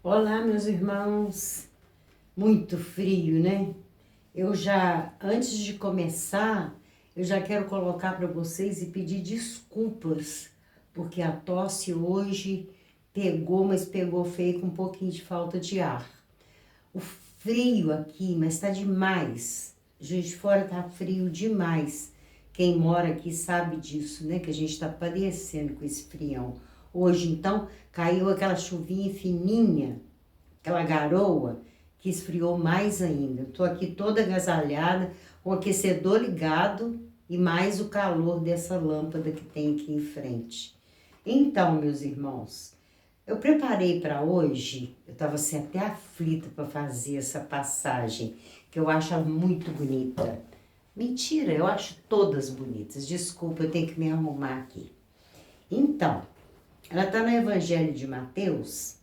Olá, meus irmãos. Muito frio, né? Antes de começar, eu já quero colocar para vocês e pedir desculpas, porque a tosse hoje pegou, mas pegou feio com um pouquinho de falta de ar. O frio aqui, mas tá demais. Juiz de Fora tá frio demais. Quem mora aqui sabe disso, né? Que a gente tá padecendo com esse frião. Hoje, então, caiu aquela chuvinha fininha, aquela garoa, que esfriou mais ainda. Eu tô aqui toda agasalhada, com o aquecedor ligado e mais o calor dessa lâmpada que tem aqui em frente. Então, meus irmãos, eu preparei para hoje, eu estava assim até aflita para fazer essa passagem, que eu acho ela muito bonita. Mentira, eu acho todas bonitas. Desculpa, eu tenho que me arrumar aqui. Então, ela está no Evangelho de Mateus,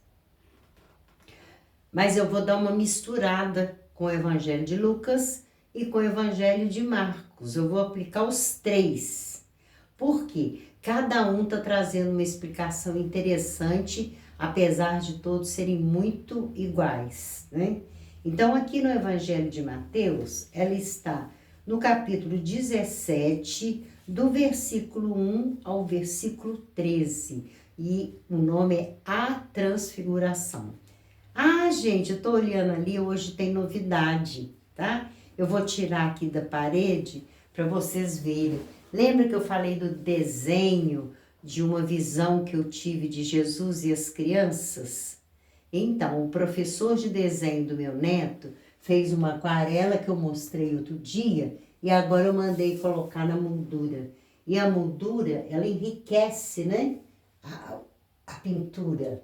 mas eu vou dar uma misturada com o Evangelho de Lucas e com o Evangelho de Marcos. Eu vou aplicar os três. Por quê? Cada um está trazendo uma explicação interessante, apesar de todos serem muito iguais, né? Então, aqui no Evangelho de Mateus, ela está no capítulo 17, do versículo 1 ao versículo 13. E o nome é A Transfiguração. Ah, gente, eu tô olhando ali, hoje tem novidade, tá? Eu vou tirar aqui da parede para vocês verem. Lembra que eu falei do desenho de uma visão que eu tive de Jesus e as crianças? Então, o professor de desenho do meu neto fez uma aquarela que eu mostrei outro dia e agora eu mandei colocar na moldura. E a moldura, ela enriquece, né? A pintura.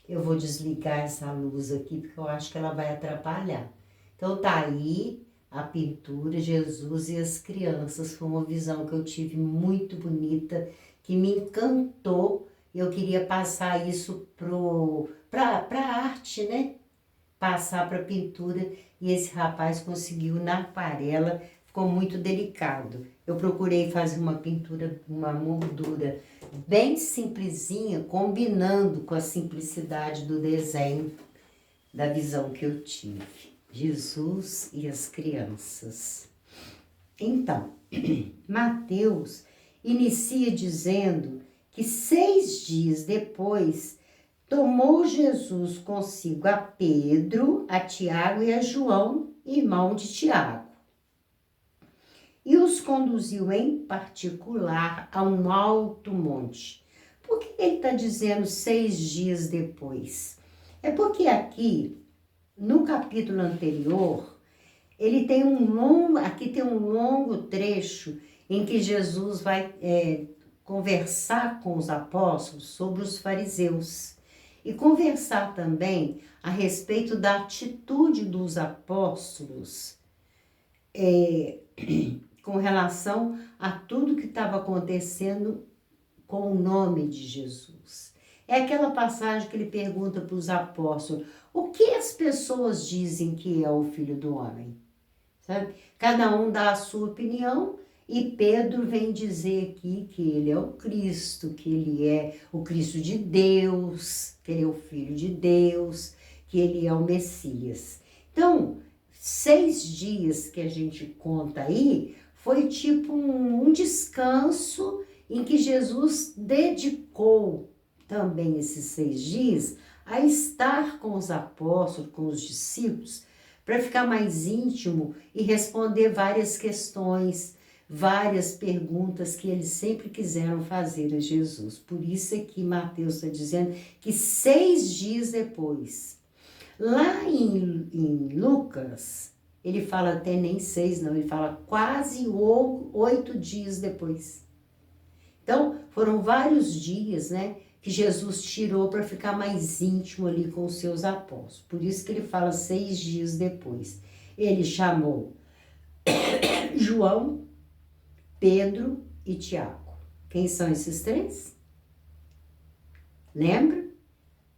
Eu vou desligar essa luz aqui, porque eu acho que ela vai atrapalhar. Então, tá aí a pintura, Jesus e as crianças. Foi uma visão que eu tive muito bonita, que me encantou. Eu queria passar isso pra arte, né? Passar pra pintura. E esse rapaz conseguiu na aquarela, ficou muito delicado. Eu procurei fazer uma pintura, uma moldura bem simplesinha, combinando com a simplicidade do desenho, da visão que eu tive. Jesus e as crianças. Então, Mateus inicia dizendo que 6 dias depois, tomou Jesus consigo a Pedro, a Tiago e a João, irmão de Tiago, e os conduziu em particular a um alto monte. Por que ele está dizendo 6 dias depois? É porque aqui, no capítulo anterior, aqui tem um longo trecho em que Jesus vai conversar com os apóstolos sobre os fariseus e conversar também a respeito da atitude dos apóstolos com relação a tudo que estava acontecendo com o nome de Jesus. É aquela passagem que ele pergunta para os apóstolos: o que as pessoas dizem que é o Filho do Homem? Sabe? Cada um dá a sua opinião e Pedro vem dizer aqui que ele é o Cristo, que ele é o Cristo de Deus, que ele é o Filho de Deus, que ele é o Messias. Então, 6 dias que a gente conta aí foi tipo um descanso em que Jesus dedicou também esses 6 dias a estar com os apóstolos, com os discípulos, para ficar mais íntimo e responder várias questões, várias perguntas que eles sempre quiseram fazer a Jesus. Por isso é que Mateus está dizendo que 6 dias depois. Lá em Lucas, ele fala até nem 6 não, ele fala quase 8 dias depois. Então, foram vários dias, né, que Jesus tirou para ficar mais íntimo ali com os seus apóstolos. Por isso que ele fala 6 dias depois. Ele chamou João, Pedro e Tiago. Quem são esses 3? Lembra?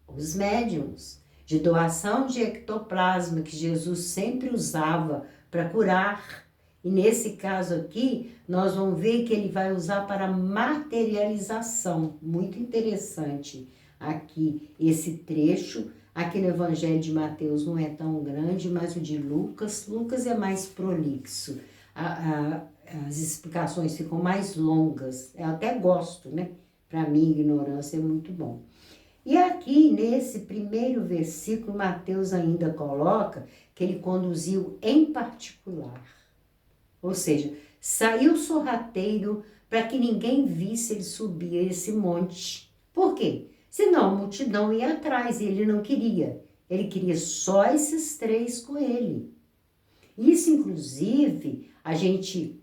Os médiuns de doação de ectoplasma que Jesus sempre usava para curar. E nesse caso aqui, nós vamos ver que ele vai usar para materialização. Muito interessante aqui esse trecho. Aqui no Evangelho de Mateus não é tão grande, mas o de Lucas é mais prolixo. As explicações ficam mais longas. Eu até gosto, né? Para mim, ignorância é muito bom. E aqui, nesse primeiro versículo, Mateus ainda coloca que ele conduziu em particular. Ou seja, saiu sorrateiro para que ninguém visse ele subir esse monte. Por quê? Senão a multidão ia atrás e ele não queria. Ele queria só esses 3 com ele. Isso, inclusive, a gente,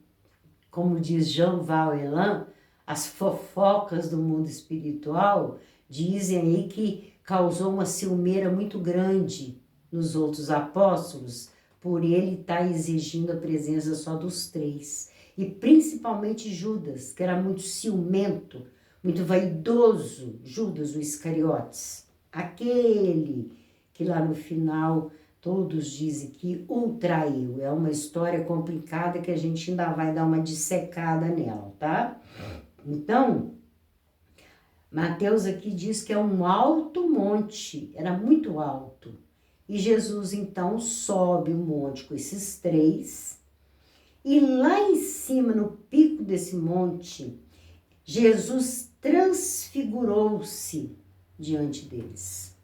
como diz Jean Valjean, as fofocas do mundo espiritual dizem aí que causou uma ciumeira muito grande nos outros apóstolos, por ele estar exigindo a presença só dos 3. E principalmente Judas, que era muito ciumento, muito vaidoso, Judas o Iscariotes. Aquele que lá no final todos dizem que o traiu. É uma história complicada que a gente ainda vai dar uma dissecada nela, tá? Então, Mateus aqui diz que é um alto monte, era muito alto. E Jesus então sobe o monte com esses 3. E lá em cima, no pico desse monte, Jesus transfigurou-se diante deles.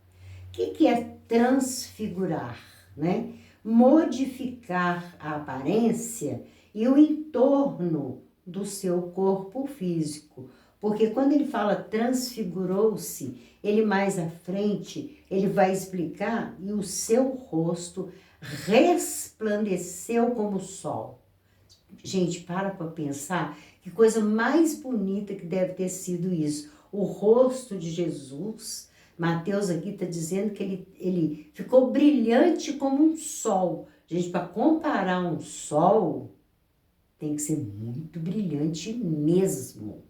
O que é transfigurar, né? Modificar a aparência e o entorno do seu corpo físico. Porque quando ele fala transfigurou-se, ele mais à frente, ele vai explicar e o seu rosto resplandeceu como o sol. Gente, para pensar que coisa mais bonita que deve ter sido isso. O rosto de Jesus, Mateus aqui está dizendo que ele ficou brilhante como um sol. Gente, para comparar um sol, tem que ser muito brilhante mesmo.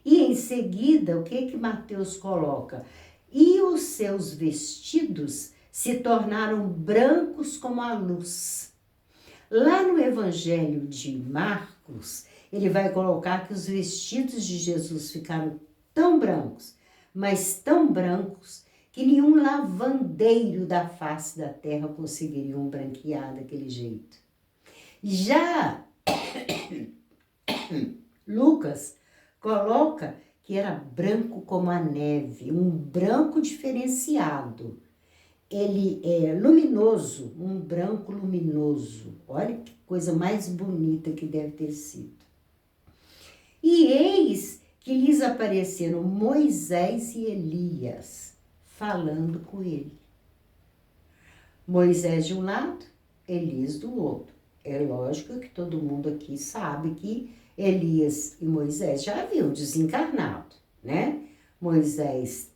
E em seguida, o que Mateus coloca? E os seus vestidos se tornaram brancos como a luz. Lá no Evangelho de Marcos, ele vai colocar que os vestidos de Jesus ficaram tão brancos, mas tão brancos, que nenhum lavandeiro da face da terra conseguiria branquear daquele jeito. Já Lucas coloca que era branco como a neve, um branco diferenciado. Ele é luminoso, um branco luminoso. Olha que coisa mais bonita que deve ter sido. E eis que lhes apareceram Moisés e Elias, falando com ele. Moisés de um lado, Elias do outro. É lógico que todo mundo aqui sabe que Elias e Moisés já haviam desencarnado, né? Moisés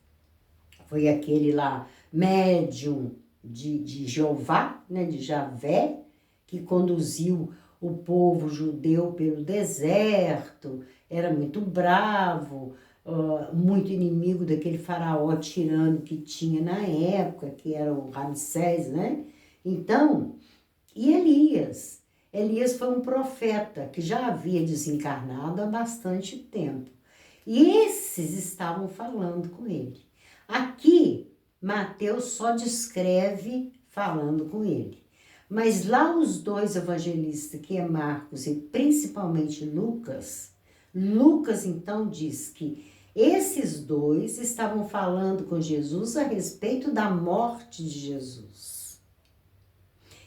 foi aquele lá, médium de Jeová, né, de Javé, que conduziu o povo judeu pelo deserto, era muito bravo, muito inimigo daquele faraó tirano que tinha na época, que era o Ramsés, né? Então, e Elias? Elias foi um profeta que já havia desencarnado há bastante tempo. E esses estavam falando com ele. Aqui, Mateus só descreve falando com ele. Mas lá os 2 evangelistas, que é Marcos e principalmente Lucas, Lucas então diz que esses 2 estavam falando com Jesus a respeito da morte de Jesus.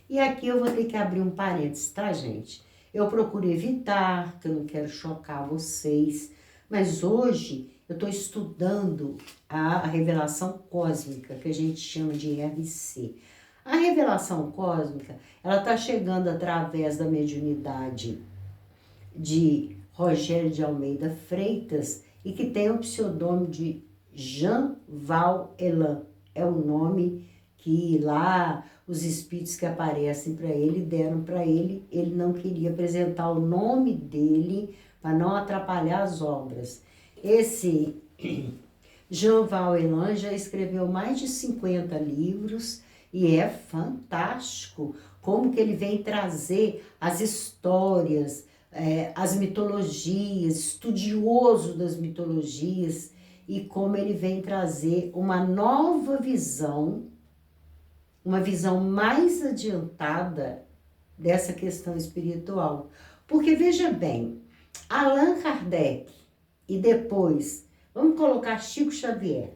E aqui eu vou ter que abrir um parênteses, tá, gente? Eu procuro evitar, porque eu não quero chocar vocês, mas hoje eu estou estudando a revelação cósmica, que a gente chama de RC. A revelação cósmica, ela está chegando através da mediunidade de Rogério de Almeida Freitas e que tem o pseudônimo de Jean Valjean. É o nome que lá os espíritos que aparecem para ele deram para ele. Ele não queria apresentar o nome dele para não atrapalhar as obras. Esse Jean Valjean já escreveu mais de 50 livros e é fantástico como que ele vem trazer as histórias, as mitologias, estudioso das mitologias. e como ele vem trazer uma nova visão, uma visão mais adiantada dessa questão espiritual. Porque veja bem, Allan Kardec e depois, vamos colocar Chico Xavier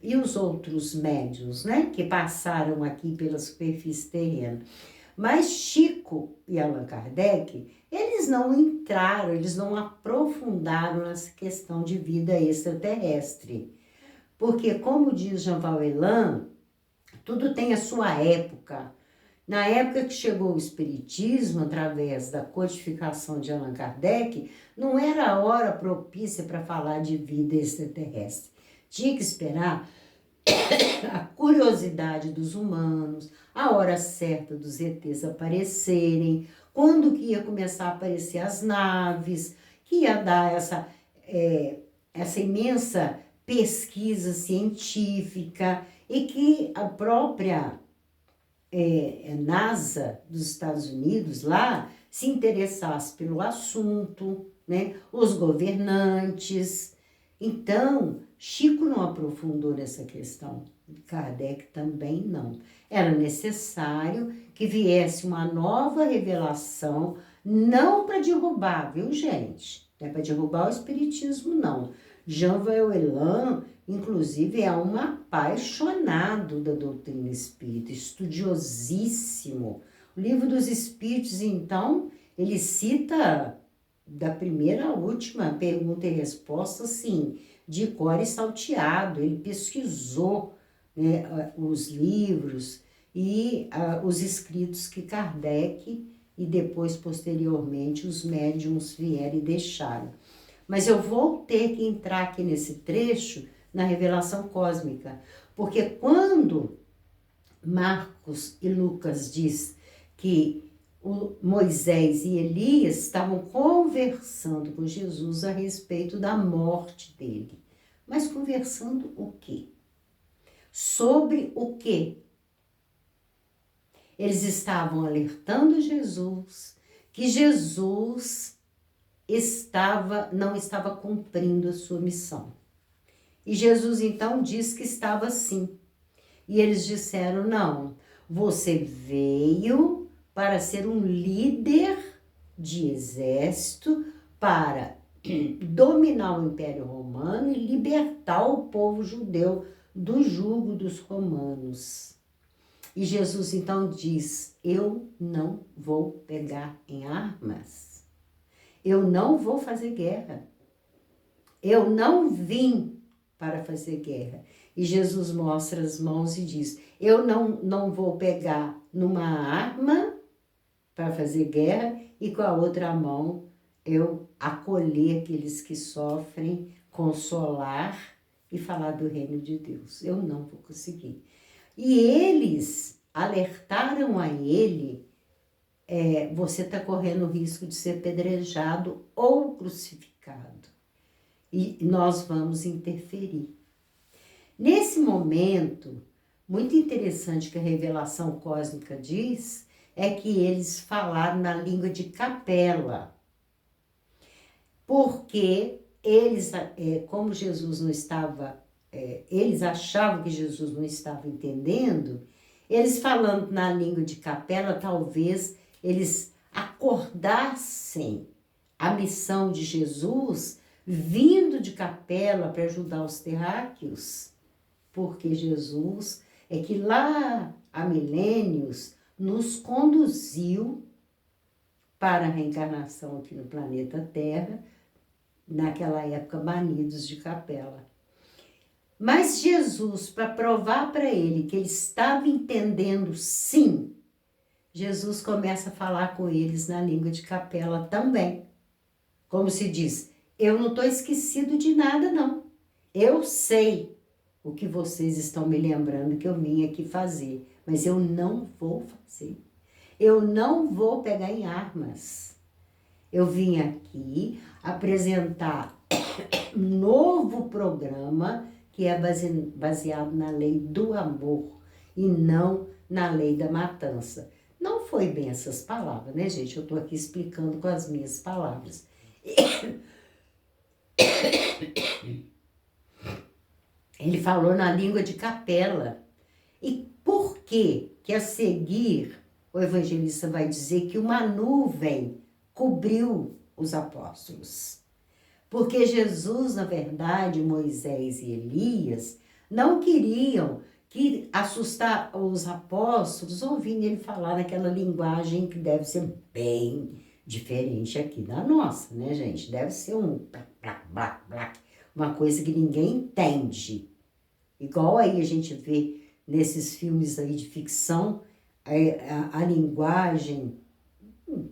e os outros médiuns, né, que passaram aqui pela superfície terrena. Mas Chico e Allan Kardec, eles não entraram, eles não aprofundaram nessa questão de vida extraterrestre. Porque, como diz Jean Valjean, tudo tem a sua época. Na época que chegou o Espiritismo, através da codificação de Allan Kardec, não era a hora propícia para falar de vida extraterrestre. Tinha que esperar a curiosidade dos humanos, a hora certa dos ETs aparecerem, quando que ia começar a aparecer as naves, que ia dar essa imensa pesquisa científica e que a própria NASA dos Estados Unidos lá se interessasse pelo assunto, né? Os governantes. Então, Chico não aprofundou nessa questão, Kardec também não. Era necessário que viesse uma nova revelação, não para derrubar, viu, gente? Não é para derrubar o Espiritismo, não. Jean Valjean, inclusive, é um apaixonado da doutrina espírita, estudiosíssimo. O Livro dos Espíritos, então, ele cita da primeira à última pergunta e resposta, assim, de cor e salteado. Ele pesquisou, né, os livros e os escritos que Kardec e depois, posteriormente, os médiuns vieram e deixaram. Mas eu vou ter que entrar aqui nesse trecho na revelação cósmica, porque quando Marcos e Lucas diz que Moisés e Elias estavam conversando com Jesus a respeito da morte dele. Mas conversando o quê? Sobre o quê? Eles estavam alertando Jesus que Jesus não estava cumprindo a sua missão. E Jesus então diz que estava sim. E eles disseram, não, você veio para ser um líder de exército, para dominar o Império Romano e libertar o povo judeu do jugo dos romanos. E Jesus então diz, eu não vou pegar em armas, eu não vou fazer guerra, eu não vim para fazer guerra. E Jesus mostra as mãos e diz, eu não vou pegar numa arma para fazer guerra e com a outra mão eu acolher aqueles que sofrem, consolar e falar do reino de Deus. Eu não vou conseguir. E eles alertaram a ele, você está correndo o risco de ser apedrejado ou crucificado. E nós vamos interferir. Nesse momento, muito interessante que a revelação cósmica diz, é que eles falaram na língua de capela. Porque eles, como Jesus não estava, eles achavam que Jesus não estava entendendo, eles falando na língua de capela, talvez eles acordassem a missão de Jesus vindo de capela para ajudar os terráqueos, porque Jesus é que lá há milênios nos conduziu para a reencarnação aqui no planeta Terra, naquela época banidos de capela. Mas Jesus, para provar para ele que ele estava entendendo sim, Jesus começa a falar com eles na língua de capela também. Como se diz, eu não estou esquecido de nada não, eu sei o que vocês estão me lembrando que eu vim aqui fazer, mas eu não vou fazer. Eu não vou pegar em armas. Eu vim aqui apresentar um novo programa que é baseado na lei do amor e não na lei da matança. Não foi bem essas palavras, né, gente? Eu estou aqui explicando com as minhas palavras. Ele falou na língua de Capela. E por que a seguir o evangelista vai dizer que uma nuvem cobriu os apóstolos? Porque Jesus, na verdade, Moisés e Elias não queriam que assustar os apóstolos ouvindo ele falar naquela linguagem que deve ser bem diferente aqui da nossa, né, gente? Deve ser uma coisa que ninguém entende. Igual aí a gente vê nesses filmes aí de ficção, a linguagem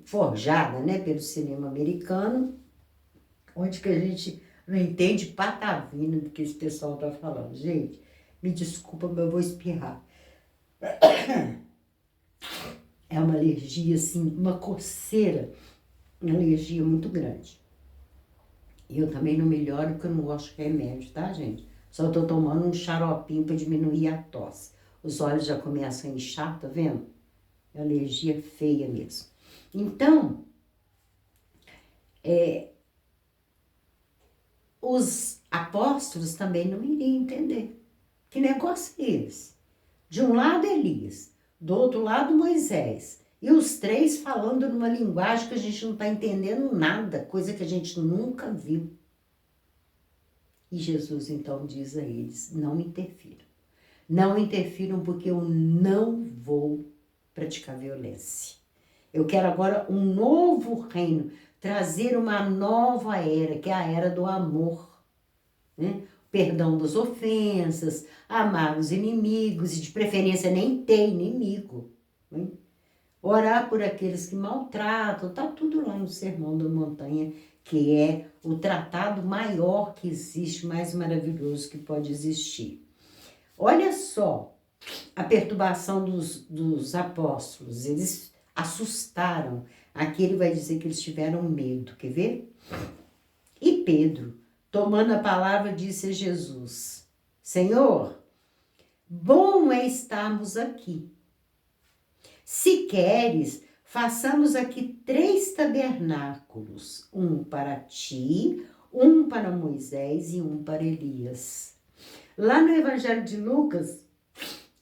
forjada, né, pelo cinema americano, onde que a gente não entende patavina do que esse pessoal tá falando. Gente, me desculpa, mas eu vou espirrar. É uma alergia, assim, uma coceira, uma alergia muito grande. E eu também não melhoro porque eu não gosto de remédio, tá, gente? Só tô tomando um xaropinho para diminuir a tosse. Os olhos já começam a inchar, tá vendo? É alergia feia mesmo. Então, os apóstolos também não iriam entender. Que negócio é esse? De um lado Elias, do outro lado Moisés. E os três falando numa linguagem que a gente não está entendendo nada, coisa que a gente nunca viu. E Jesus então diz a eles, não interfiram. Não interfiram porque eu não vou praticar violência. Eu quero agora um novo reino, trazer uma nova era, que é a era do amor, né? Perdão das ofensas, amar os inimigos, e de preferência nem ter inimigo, né? Orar por aqueles que maltratam, tá tudo lá no Sermão da Montanha, que é o tratado maior que existe, mais maravilhoso que pode existir. Olha só a perturbação dos apóstolos, eles assustaram. Aqui ele vai dizer que eles tiveram medo, quer ver? E Pedro, tomando a palavra, disse a Jesus, Senhor, bom é estarmos aqui. Se queres, façamos aqui 3 tabernáculos, um para ti, um para Moisés e um para Elias. Lá no Evangelho de Lucas,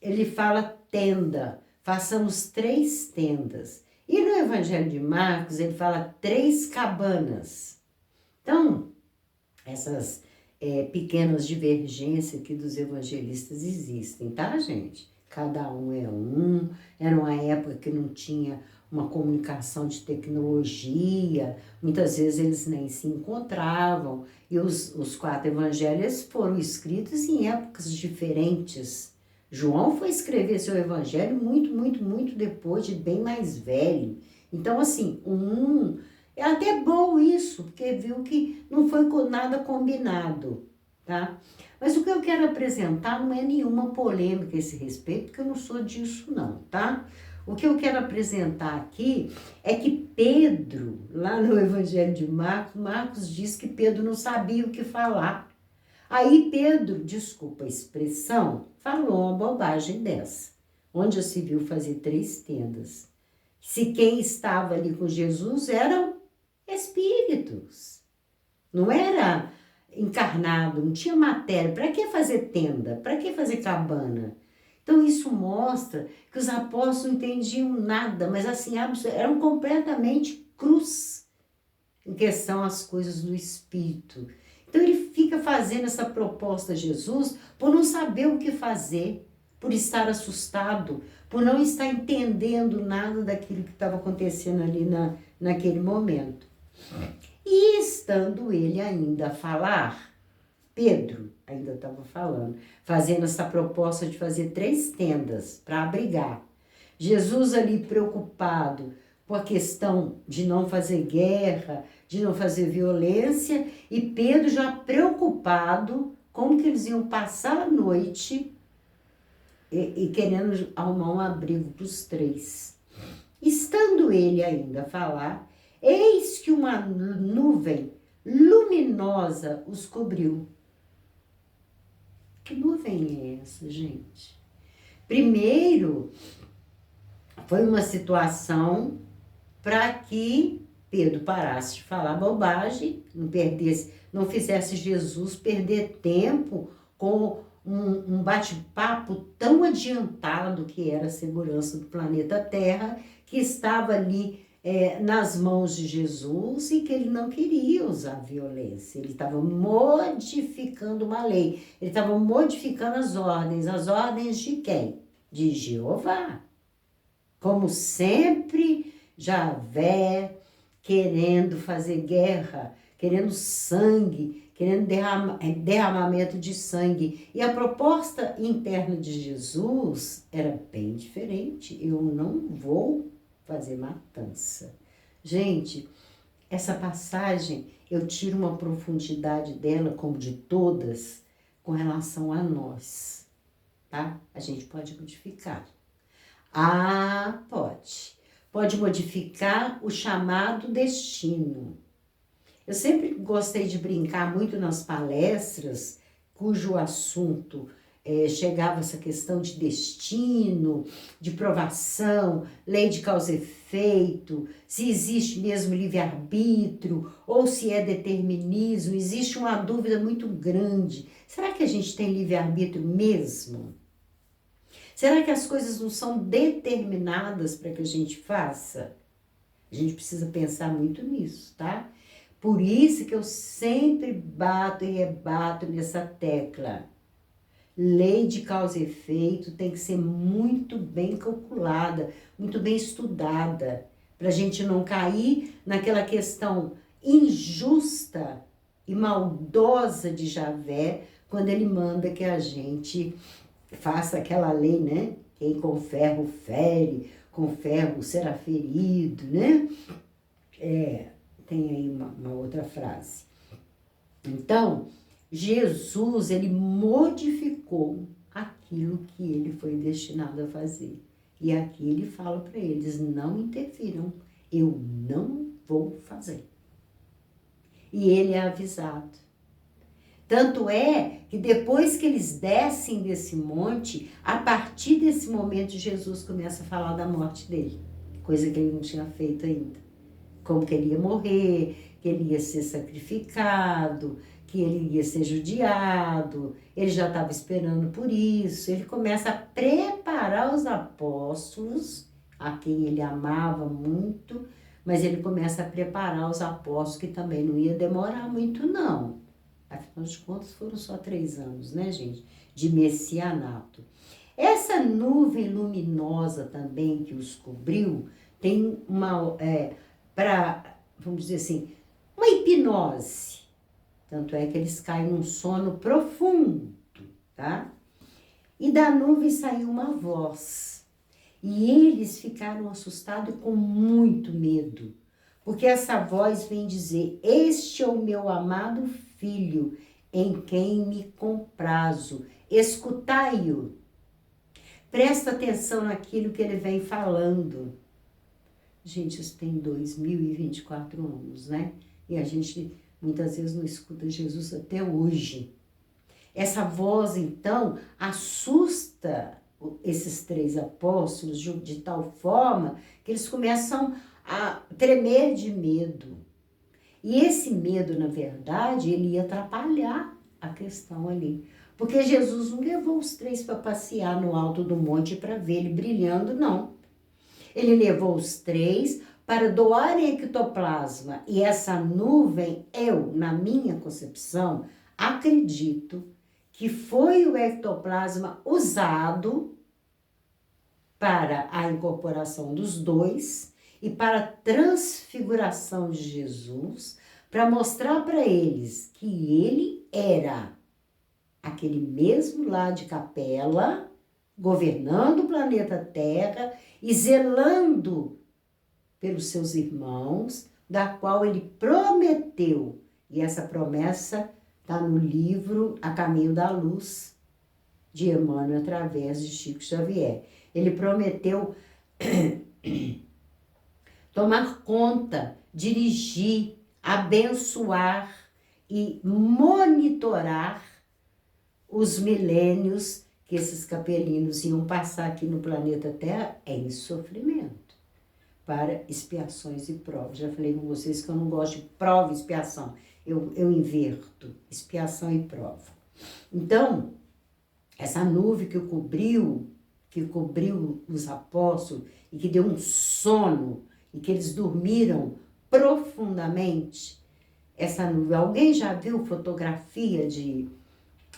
ele fala tenda, façamos 3 tendas. E no Evangelho de Marcos, ele fala 3 cabanas. Então, essas pequenas divergências aqui dos evangelistas existem, tá, gente? Cada um é um. Era uma época que não tinha uma comunicação de tecnologia, muitas vezes eles nem se encontravam, e os 4 evangelhos foram escritos em épocas diferentes. João foi escrever seu evangelho muito depois, de bem mais velho. Então, assim, é até bom isso, porque viu que não foi nada combinado, tá? Mas o que eu quero apresentar não é nenhuma polêmica a esse respeito, porque eu não sou disso não, tá? O que eu quero apresentar aqui é que Pedro, lá no Evangelho de Marcos, Marcos diz que Pedro não sabia o que falar. Aí Pedro, desculpa a expressão, falou uma bobagem dessa, onde já se viu fazer 3 tendas. Se quem estava ali com Jesus eram espíritos, não era encarnado, não tinha matéria. Para que fazer tenda? Para que fazer cabana? Então isso mostra que os apóstolos não entendiam nada, mas assim, eram completamente cruz em questão às coisas do Espírito. Então ele fica fazendo essa proposta a Jesus por não saber o que fazer, por estar assustado, por não estar entendendo nada daquilo que estava acontecendo ali naquele momento. E estando ele ainda a falar, Pedro ainda estava falando, fazendo essa proposta de fazer 3 tendas para abrigar. Jesus ali preocupado com a questão de não fazer guerra, de não fazer violência, e Pedro já preocupado como que eles iam passar a noite e querendo arrumar um abrigo para os 3. Estando ele ainda a falar, eis que uma nuvem luminosa os cobriu. Que nuvem é essa, gente? Primeiro, foi uma situação para que Pedro parasse de falar bobagem, não fizesse Jesus perder tempo com um bate-papo tão adiantado que era a segurança do planeta Terra, que estava ali nas mãos de Jesus e que ele não queria usar violência. Ele estava modificando uma lei, ele estava modificando as ordens de quem? De Jeová. Como sempre, Javé querendo fazer guerra, querendo sangue, querendo derramamento de sangue. E a proposta interna de Jesus era bem diferente. Eu não vou fazer matança. Gente, essa passagem eu tiro uma profundidade dela, como de todas, com relação a nós, tá? A gente pode modificar. Ah, pode. Pode modificar o chamado destino. Eu sempre gostei de brincar muito nas palestras, cujo assunto chegava essa questão de destino, de provação, lei de causa e efeito, se existe mesmo livre-arbítrio ou se é determinismo. Existe uma dúvida muito grande. Será que a gente tem livre-arbítrio mesmo? Será que as coisas não são determinadas para que a gente faça? A gente precisa pensar muito nisso, tá? Por isso que eu sempre bato e rebato nessa tecla. Lei de causa e efeito tem que ser muito bem calculada, muito bem estudada, para a gente não cair naquela questão injusta e maldosa de Javé, quando ele manda que a gente faça aquela lei, né? Quem com ferro fere, com ferro será ferido, né? Tem aí uma outra frase. Então, Jesus, ele modificou aquilo que ele foi destinado a fazer. E aqui ele fala para eles, não interfiram, eu não vou fazer. E ele é avisado. Tanto é que depois que eles descem desse monte, a partir desse momento Jesus começa a falar da morte dele, coisa que ele não tinha feito ainda. Como que ele ia morrer, que ele ia ser sacrificado, que ele ia ser judiado, ele já estava esperando por isso. Ele começa a preparar os apóstolos, a quem ele amava muito, mas ele começa a preparar os apóstolos, que também não ia demorar muito não. Afinal de contas, foram só 3 anos, né, gente? De messianato. Essa nuvem luminosa também que os cobriu, tem uma, vamos dizer assim, uma hipnose. Tanto é que eles caem num sono profundo, tá? E da nuvem saiu uma voz. E eles ficaram assustados com muito medo. Porque essa voz vem dizer, este é o meu amado filho, em quem me comprazo. Escutai-o. Presta atenção naquilo que ele vem falando. Gente, isso tem 2024 anos, né? E a gente muitas vezes não escuta Jesus até hoje. Essa voz, então, assusta esses 3 apóstolos de tal forma que eles começam a tremer de medo. E esse medo, na verdade, ele ia atrapalhar a questão ali. Porque Jesus não levou os 3 para passear no alto do monte para ver ele brilhando, não. Ele levou os 3 para doarem ectoplasma. E essa nuvem, eu, na minha concepção, acredito que foi o ectoplasma usado para a incorporação dos 2 e para a transfiguração de Jesus, para mostrar para eles que ele era aquele mesmo lá de Capela, governando o planeta Terra e zelando pelos seus irmãos, da qual ele prometeu. E essa promessa está no livro A Caminho da Luz, de Emmanuel, através de Chico Xavier. Ele prometeu tomar conta, dirigir, abençoar e monitorar os milênios que esses capelinos iam passar aqui no planeta Terra em sofrimento, para expiações e provas. Já falei com vocês que eu não gosto de prova e expiação. Eu inverto, expiação e prova. Então, essa nuvem que cobriu os apóstolos e que deu um sono e que eles dormiram profundamente. Essa nuvem, alguém já viu fotografia de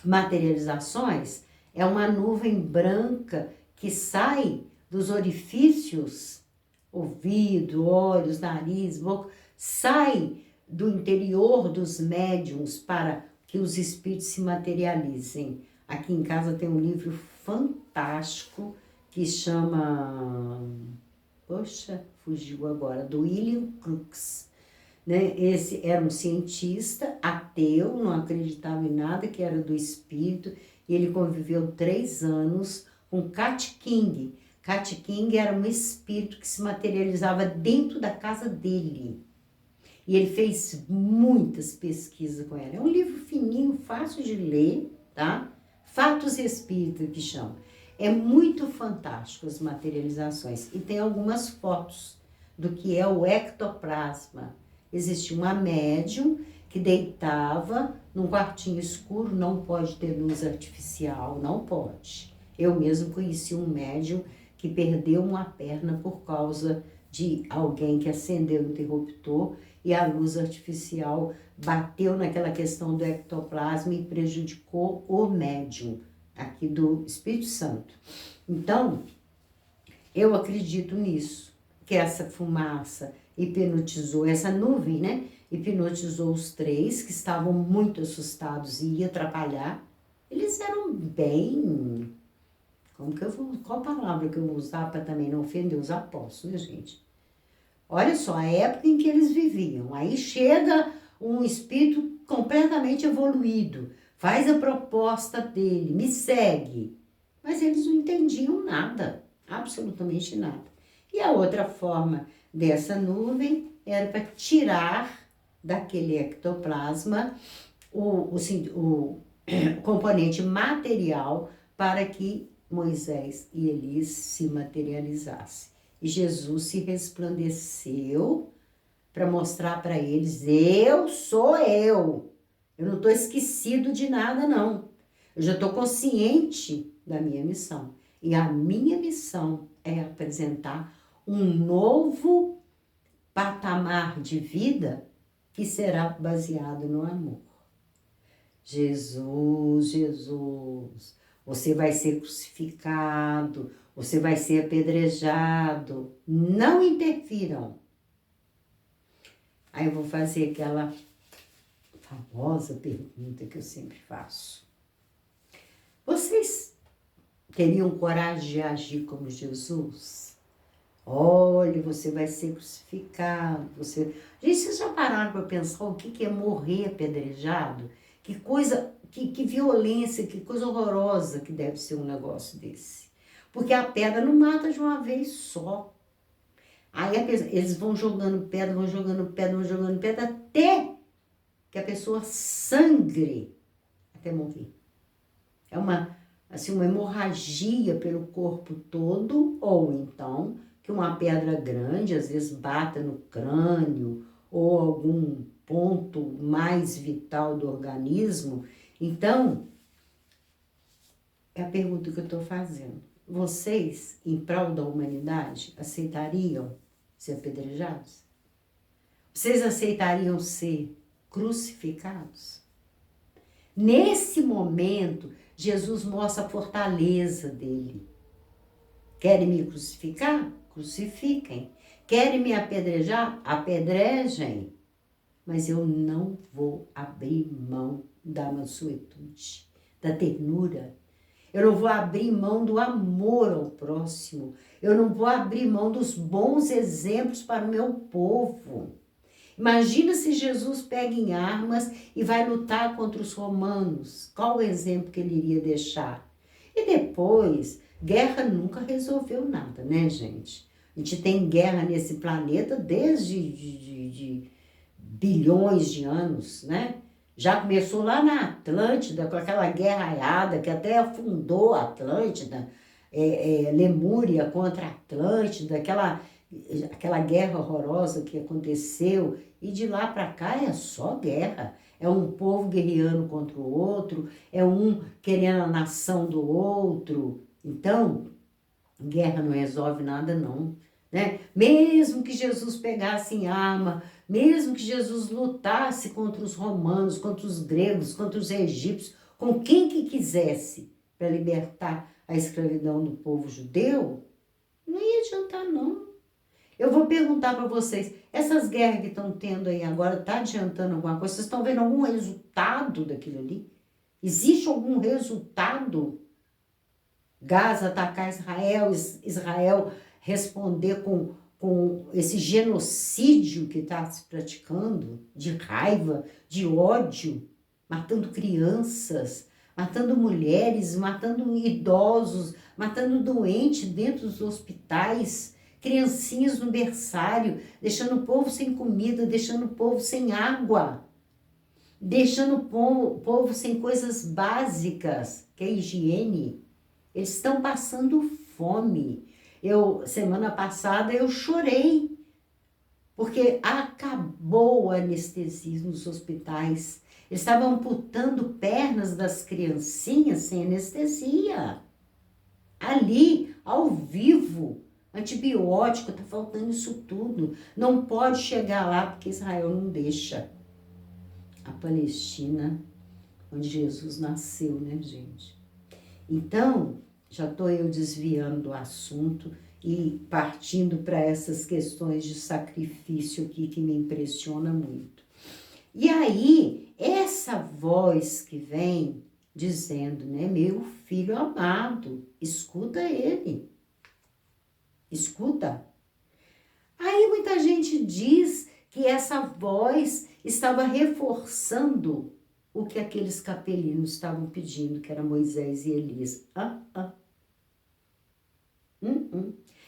materializações? É uma nuvem branca que sai dos orifícios, ouvido, olhos, nariz, boca, sai do interior dos médiuns para que os espíritos se materializem. Aqui em casa tem um livro fantástico que chama, poxa, fugiu agora, do William Crookes, né? Esse era um cientista ateu, não acreditava em nada, que era do espírito, e ele conviveu 3 anos com Kat King. Kat King era um espírito que se materializava dentro da casa dele. E ele fez muitas pesquisas com ela. É um livro fininho, fácil de ler, tá? Fatos Espíritas, que chama. É muito fantástico as materializações. E tem algumas fotos do que é o ectoplasma. Existia uma médium que deitava num quartinho escuro, não pode ter luz artificial, não pode. Eu mesmo conheci um médium que perdeu uma perna por causa de alguém que acendeu o interruptor e a luz artificial bateu naquela questão do ectoplasma e prejudicou o médium aqui do Espírito Santo. Então, eu acredito nisso, que essa fumaça hipnotizou, essa nuvem, né? Hipnotizou os 3 que estavam muito assustados e ia atrapalhar. Eles eram bem... qual palavra que eu vou usar para também não ofender os apóstolos, né, gente? Olha só, a época em que eles viviam. Aí chega um espírito completamente evoluído, faz a proposta dele, me segue. Mas eles não entendiam nada, absolutamente nada. E a outra forma dessa nuvem era para tirar daquele ectoplasma o componente material para que Moisés e Elias se materializassem. E Jesus se resplandeceu para mostrar para eles, eu sou eu. Eu não estou esquecido de nada, não. Eu já estou consciente da minha missão. E a minha missão é apresentar um novo patamar de vida que será baseado no amor. Jesus, Jesus, você vai ser crucificado, você vai ser apedrejado. Não interfiram. Aí eu vou fazer aquela famosa pergunta que eu sempre faço. Vocês teriam coragem de agir como Jesus? Olha, você vai ser crucificado. Gente, vocês já pararam para pensar o que é morrer apedrejado? Que coisa, que violência, que coisa horrorosa que deve ser um negócio desse. Porque a pedra não mata de uma vez só. Aí eles vão jogando pedra, vão jogando pedra, vão jogando pedra, até que a pessoa sangre até morrer. É uma hemorragia pelo corpo todo, ou então que uma pedra grande, às vezes, bata no crânio, ou algum ponto mais vital do organismo. Então, é a pergunta que eu estou fazendo. Vocês, em prol da humanidade, aceitariam ser apedrejados? Vocês aceitariam ser crucificados? Nesse momento, Jesus mostra a fortaleza dele. Querem me crucificar? Crucifiquem. Querem me apedrejar? Apedrejem. Mas eu não vou abrir mão da mansuetude, da ternura. Eu não vou abrir mão do amor ao próximo. Eu não vou abrir mão dos bons exemplos para o meu povo. Imagina se Jesus pega em armas e vai lutar contra os romanos. Qual o exemplo que ele iria deixar? E depois, guerra nunca resolveu nada, né, gente? A gente tem guerra nesse planeta desde de bilhões de anos, né? Já começou lá na Atlântida, com aquela guerra aiada que até afundou a Atlântida, Lemúria contra a Atlântida, aquela guerra horrorosa que aconteceu. E de lá para cá é só guerra. É um povo guerreando contra o outro, é um querendo a nação do outro. Então, guerra não resolve nada não, né? Mesmo que Jesus pegasse em arma, mesmo que Jesus lutasse contra os romanos, contra os gregos, contra os egípcios, com quem que quisesse para libertar a escravidão do povo judeu, não ia adiantar não. Eu vou perguntar para vocês, essas guerras que estão tendo aí agora, está adiantando alguma coisa? Vocês estão vendo algum resultado daquilo ali? Existe algum resultado? Gaza atacar Israel, Israel responder com esse genocídio que está se praticando, de raiva, de ódio, matando crianças, matando mulheres, matando idosos, matando doentes dentro dos hospitais, criancinhas no berçário, deixando o povo sem comida, deixando o povo sem água, deixando o povo sem coisas básicas, que é a higiene. Eles estão passando fome. Semana passada eu chorei, porque acabou o anestesia nos hospitais. Eles estavam amputando pernas das criancinhas sem anestesia. Ali, ao vivo, antibiótico, tá faltando isso tudo. Não pode chegar lá porque Israel não deixa. A Palestina, onde Jesus nasceu, né, gente? Então, já estou eu desviando do assunto e partindo para essas questões de sacrifício aqui que me impressiona muito. E aí, essa voz que vem dizendo, né, meu filho amado, escuta ele, escuta. Aí muita gente diz que essa voz estava reforçando o que aqueles capelinos estavam pedindo, que era Moisés e Elias.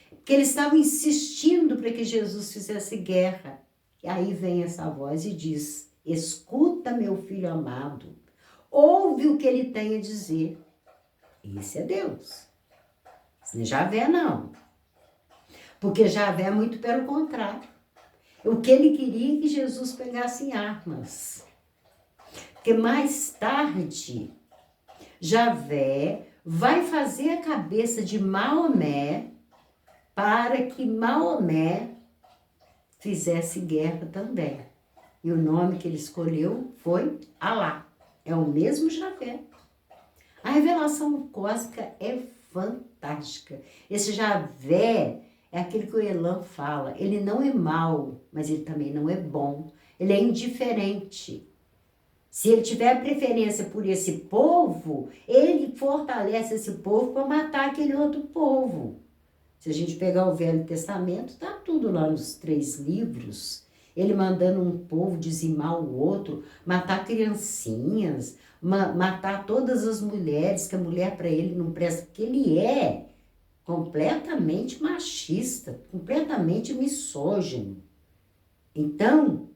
Porque eles estavam insistindo para que Jesus fizesse guerra. E aí vem essa voz e diz, escuta meu filho amado, ouve o que ele tem a dizer. Esse é Deus. Esse não é Javé, não. Porque Javé é muito pelo contrário. O que ele queria é que Jesus pegasse em armas. Porque mais tarde, Javé vai fazer a cabeça de Maomé para que Maomé fizesse guerra também. E o nome que ele escolheu foi Alá. É o mesmo Javé. A revelação cósmica é fantástica. Esse Javé é aquele que o Elan fala. Ele não é mau, mas ele também não é bom. Ele é indiferente. Se ele tiver preferência por esse povo, ele fortalece esse povo para matar aquele outro povo. Se a gente pegar o Velho Testamento, tá tudo lá nos 3 livros. Ele mandando um povo dizimar o outro, matar criancinhas, matar todas as mulheres, que a mulher para ele não presta, porque ele é completamente machista, completamente misógino. Então,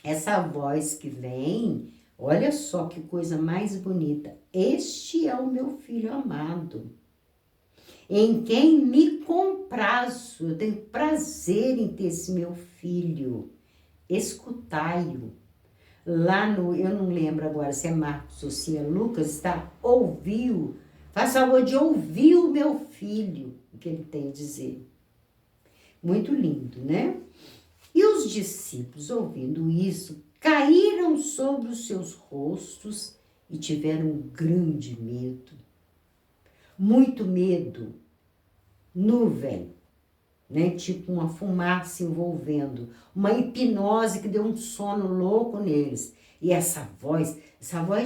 essa voz que vem, olha só que coisa mais bonita. Este é o meu filho amado, em quem me comprazo. Eu tenho prazer em ter esse meu filho. Escutai-o. Lá no, eu não lembro agora se é Marcos ou se é Lucas, está, ouviu. Faz favor de ouvir o meu filho, o que ele tem a dizer. Muito lindo, né? E os discípulos, ouvindo isso, caíram sobre os seus rostos e tiveram um grande medo. Muito medo. Nuvem, né? Tipo uma fumaça envolvendo. Uma hipnose que deu um sono louco neles. E essa voz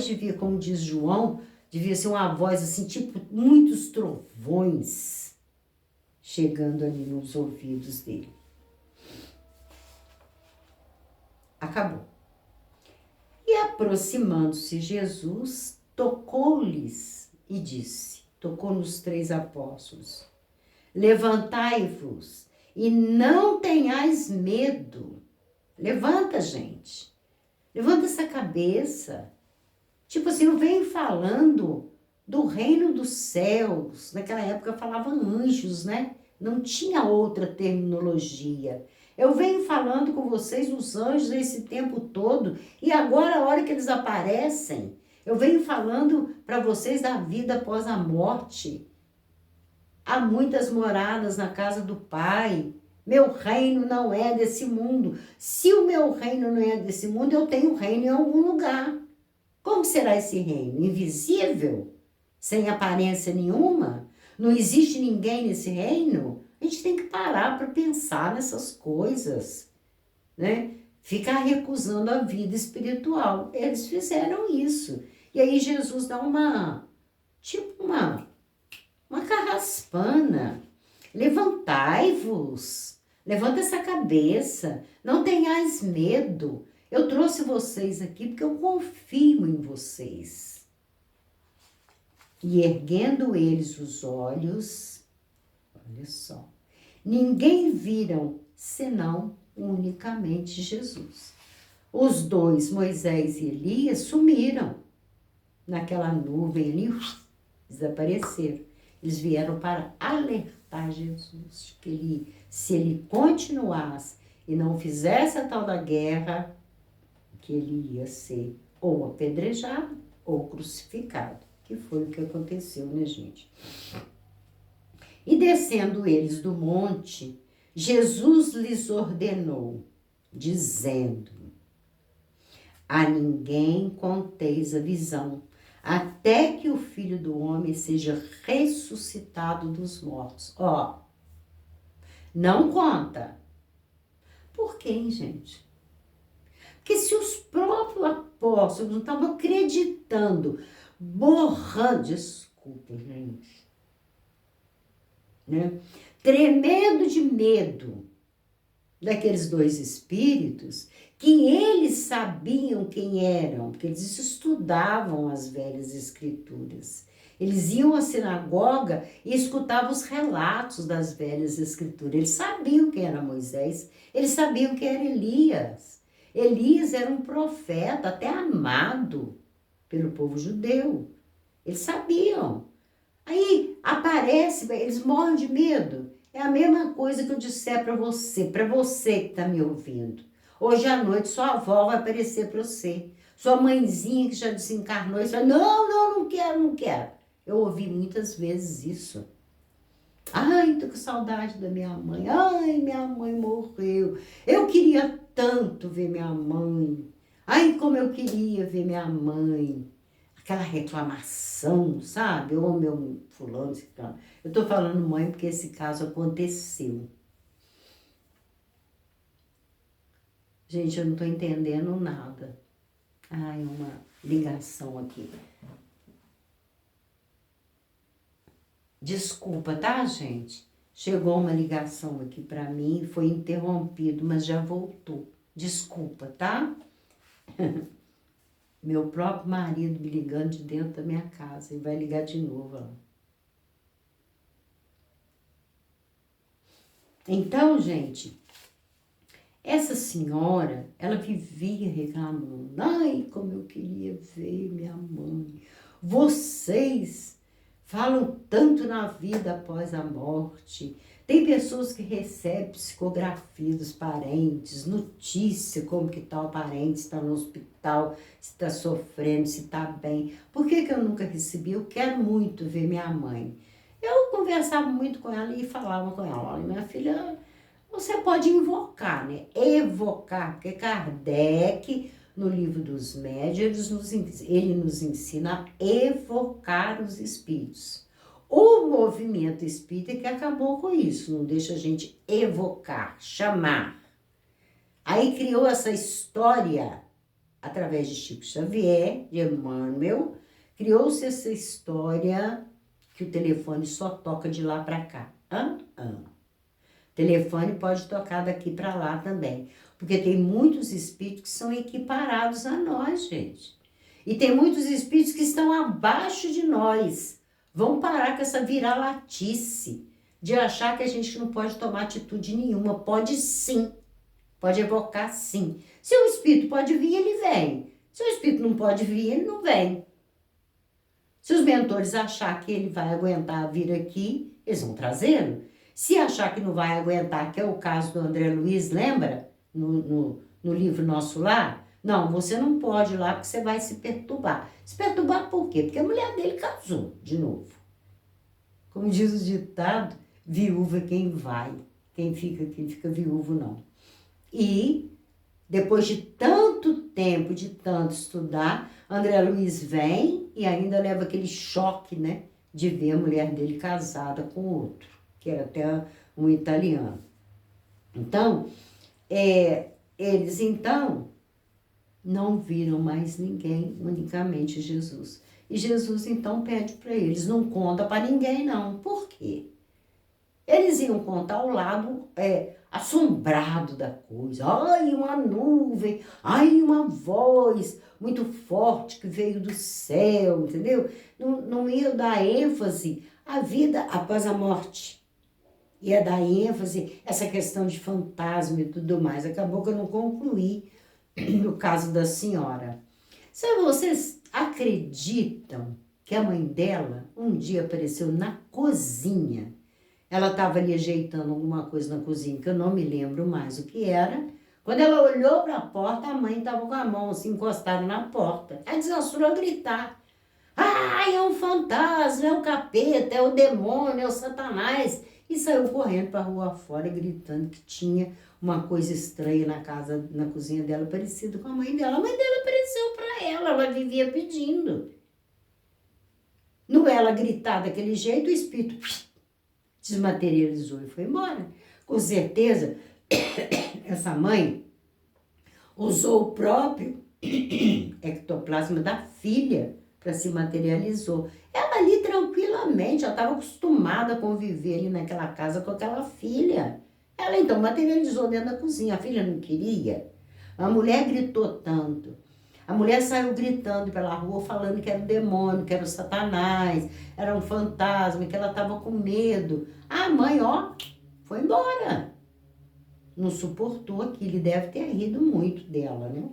devia, como diz João, devia ser uma voz assim, tipo muitos trovões chegando ali nos ouvidos dele. Acabou. E aproximando-se Jesus, tocou-lhes e disse, tocou nos 3 apóstolos, levantai-vos e não tenhais medo. Levanta, gente. Levanta essa cabeça. Tipo assim, eu venho falando do reino dos céus. Naquela época falava anjos, né? Não tinha outra terminologia. Eu venho falando com vocês, os anjos, esse tempo todo, e agora, a hora que eles aparecem, eu venho falando para vocês da vida após a morte. Há muitas moradas na casa do Pai. Meu reino não é desse mundo. Se o meu reino não é desse mundo, eu tenho reino em algum lugar. Como será esse reino? Invisível? Sem aparência nenhuma? Não existe ninguém nesse reino? A gente tem que parar para pensar nessas coisas, né? Ficar recusando a vida espiritual. Eles fizeram isso. E aí Jesus dá uma carraspana. Levantai-vos, levanta essa cabeça, não tenhais medo. Eu trouxe vocês aqui porque eu confio em vocês. E erguendo eles os olhos, olha só, ninguém viram senão unicamente Jesus. Os dois, Moisés e Elias, sumiram naquela nuvem ali, desapareceram. Eles vieram para alertar Jesus, que se ele continuasse e não fizesse a tal da guerra, que ele ia ser ou apedrejado ou crucificado, que foi o que aconteceu, né, gente? E descendo eles do monte, Jesus lhes ordenou, dizendo: a ninguém conteis a visão, até que o Filho do Homem seja ressuscitado dos mortos. Ó, não conta. Por quê, gente? Porque se os próprios apóstolos não estavam acreditando, borrando, desculpa, gente, né? Tremendo de medo daqueles dois espíritos, que eles sabiam quem eram, porque eles estudavam as velhas escrituras. Eles iam à sinagoga e escutavam os relatos das velhas escrituras. Eles sabiam quem era Moisés, eles sabiam quem era Elias. Elias era um profeta, até amado pelo povo judeu. Eles sabiam. Aí aparece, eles morrem de medo. É a mesma coisa que eu disser para você que está me ouvindo. Hoje à noite sua avó vai aparecer para você. Sua mãezinha que já desencarnou e fala, não quero, não quero. Eu ouvi muitas vezes isso. Ai, tô com saudade da minha mãe. Ai, minha mãe morreu. Eu queria tanto ver minha mãe. Ai, como eu queria ver minha mãe. Aquela reclamação, sabe? Ô, meu fulano, ciclano. Eu tô falando mãe porque esse caso aconteceu. Gente, eu não tô entendendo nada. Ai, uma ligação aqui. Desculpa, tá, gente? Chegou uma ligação aqui pra mim, foi interrompido, mas já voltou. Desculpa, tá? Meu próprio marido me ligando de dentro da minha casa e vai ligar de novo, ó. Então, gente, essa senhora, ela vivia reclamando. Ai, como eu queria ver minha mãe. Vocês falam tanto na vida após a morte. Tem pessoas que recebem psicografia dos parentes, notícia como que tal parente está no hospital, se está sofrendo, se está bem. Por que eu nunca recebi? Eu quero muito ver minha mãe. Eu conversava muito com ela e falava com ela, olha, minha filha, você pode invocar, né? Evocar, porque Kardec, no livro dos médiuns, ele nos ensina a evocar os espíritos. O movimento espírita que acabou com isso, não deixa a gente evocar, chamar. Aí criou essa história, através de Chico Xavier, de Emmanuel, criou-se essa história que o telefone só toca de lá para cá. Telefone pode tocar daqui para lá também, porque tem muitos espíritos que são equiparados a nós, gente. E tem muitos espíritos que estão abaixo de nós. Vão parar com essa viralatice de achar que a gente não pode tomar atitude nenhuma. Pode sim, pode evocar sim. Se o espírito pode vir, ele vem. Se o espírito não pode vir, ele não vem. Se os mentores achar que ele vai aguentar vir aqui, eles vão trazê-lo. Se achar que não vai aguentar, que é o caso do André Luiz, lembra? No livro nosso lá? Não, você não pode ir lá porque você vai se perturbar. Se perturbar por quê? Porque a mulher dele casou de novo. Como diz o ditado, viúva quem vai, quem fica viúvo não. E depois de tanto tempo, de tanto estudar, André Luiz vem e ainda leva aquele choque, né? De ver a mulher dele casada com outro, que era até um italiano. Então, eles então não viram mais ninguém, unicamente Jesus. E Jesus então pede para eles, não conta para ninguém não. Por quê? Eles iam contar o lado assombrado da coisa. Ai, uma nuvem, ai, uma voz muito forte que veio do céu, entendeu? Não ia dar ênfase à vida após a morte. Ia dar ênfase essa questão de fantasma e tudo mais. Acabou que eu não concluí no caso da senhora. Se vocês acreditam que a mãe dela um dia apareceu na cozinha, ela estava ali ajeitando alguma coisa na cozinha, que eu não me lembro mais o que era. Quando ela olhou para a porta, a mãe estava com a mão assim encostada na porta. Aí desastrou a gritar. Ai, é um fantasma, é o capeta, é o demônio, é o Satanás. E saiu correndo para a rua fora, gritando que tinha uma coisa estranha na cozinha dela, parecida com a mãe dela. A mãe dela apareceu para ela vivia pedindo. No ela gritar daquele jeito, o espírito desmaterializou e foi embora. Com certeza, essa mãe usou o próprio ectoplasma da filha para se materializou. Ela ali tranquilamente, já estava acostumada a conviver ali naquela casa com aquela filha. Ela então materializou dentro da cozinha. A filha não queria. A mulher gritou tanto. A mulher saiu gritando pela rua, falando que era o demônio, que era o Satanás, era um fantasma, que ela estava com medo. A mãe, foi embora. Não suportou aquilo, deve ter rido muito dela, né?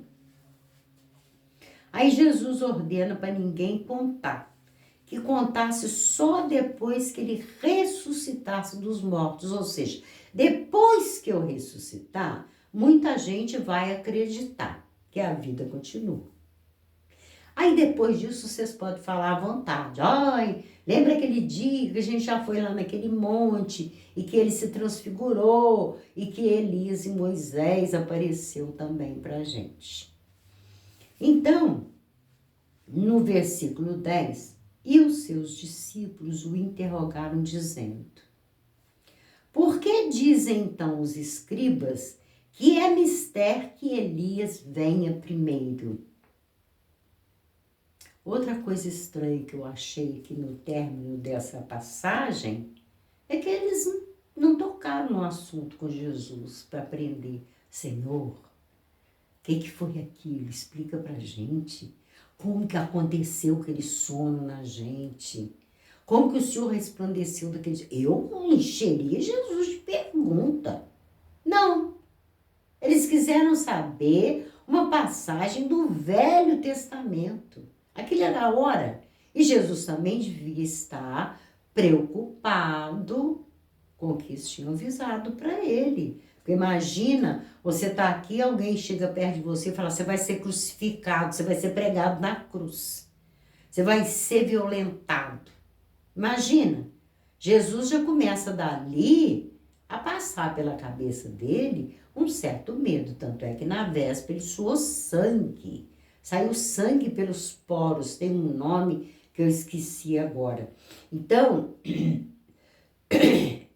Aí Jesus ordena para ninguém contar, que contasse só depois que ele ressuscitasse dos mortos, ou seja, depois que eu ressuscitar, muita gente vai acreditar que a vida continua. Aí depois disso vocês podem falar à vontade. Ai, lembra aquele dia que a gente já foi lá naquele monte e que ele se transfigurou e que Elias e Moisés apareceu também para a gente. Então, no versículo 10, e os seus discípulos o interrogaram dizendo: por que dizem então os escribas que é mister que Elias venha primeiro? Outra coisa estranha que eu achei aqui no término dessa passagem é que eles não tocaram no assunto com Jesus para aprender. Senhor, o que foi aquilo? Explica pra gente. Como que aconteceu aquele sono na gente? Como que o Senhor resplandeceu daquele jeito? Eu encheria Jesus de pergunta. Não. Eles quiseram saber uma passagem do Velho Testamento. Aquilo era a hora. E Jesus também devia estar preocupado com o que eles tinham avisado para ele. Porque imagina, você tá aqui, alguém chega perto de você e fala, você vai ser crucificado, você vai ser pregado na cruz. Você vai ser violentado. Imagina, Jesus já começa dali a passar pela cabeça dele um certo medo. Tanto é que na véspera ele suou sangue. Saiu sangue pelos poros, tem um nome que eu esqueci agora. Então,